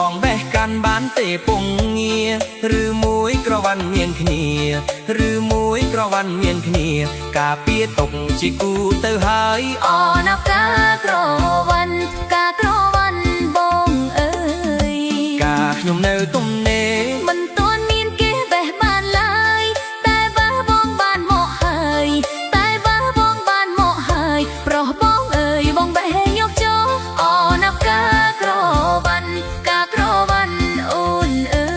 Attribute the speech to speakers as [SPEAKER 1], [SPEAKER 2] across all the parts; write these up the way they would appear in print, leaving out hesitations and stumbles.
[SPEAKER 1] បងបេះកាន់បានទេពងងារឬមួយក្រវ៉ាន់មានគ្នាឬមួយក្រវ៉ាន់មានគ្នាការពារຕົកជាគូទៅហើយ
[SPEAKER 2] អណាប់កាក្រវ៉ាន់ការក្រវ៉ាន់បងអើយ
[SPEAKER 1] ការខ្ញុំនៅទំនេរ
[SPEAKER 2] មិនទាន់មានគេបេះបានឡើយតែបើបងបានមកហើយតែបើបងបានមកហើយប្រុសបងអើយបងបេះយកចូលអណាប់កាក្រវ៉ាន់ការក្រវ៉ាន់អូនអើ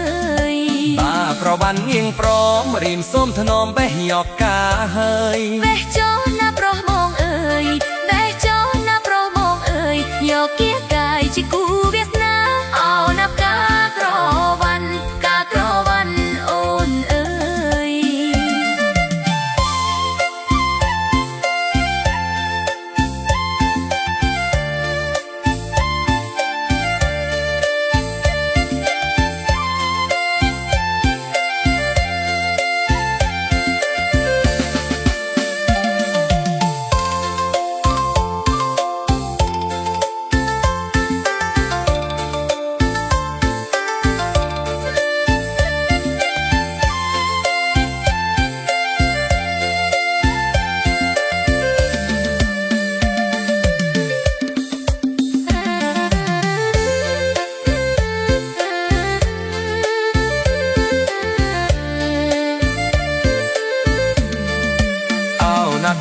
[SPEAKER 2] យ
[SPEAKER 1] បាក្រវ៉ាន់ងៀងព្រមរៀមសូមធ្នមបេះយកការហើយ
[SPEAKER 2] បេះចូលណាប្រុសបងអើយបេះចូលណាប្រុសបងអើយយកគៀកាយជាគូវាសនាអណាប់កាក្រវ៉ាន់ការក្រវ៉ាន់អូនអើយ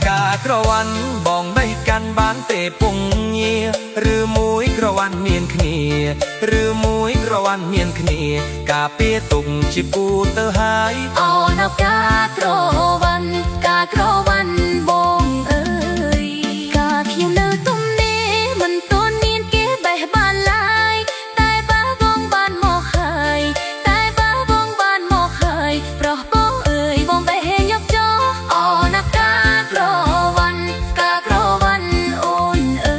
[SPEAKER 1] ការក្រវ៉ាន់បងបេះកាន់បានទេពងងារឬមួយក្រវ៉ាន់មានគ្នាឬមួយក្រវ៉ាន់មានគ្នាការពារទុកជាពូទៅហើយ
[SPEAKER 2] អណាប់កាក្រវ៉ាន់ការក្រវ៉ាន់បងអើយការខ្ញុំនៅទំនេរមិនទាន់មានគេបេះបានឡើយតែបើបងបានមកហើយតែបើបងបានមកហើយប្រុសបងអើយបងបេះយកចូលអណាប់កាក្រវ៉ាន់ការក្រវ៉ាន់អូនអើ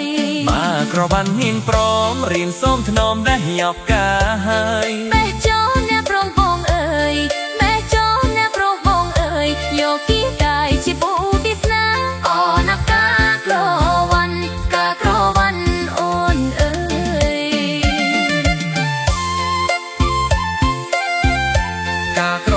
[SPEAKER 2] យ
[SPEAKER 1] បាក្រវ៉ាន់ហ៊ានព្រមរៀនសូមធ្នមបេះយកការហើយ
[SPEAKER 2] បេះចូលអ្នកប្រុសបងអើយបេះចូលអ្នកប្រុសបងអើយយកគៀកាយជាពូទីស្នាអណាប់កាក្រវ៉ាន់ការក្រវ៉ាន់អូនអើយ
[SPEAKER 1] ការក្រ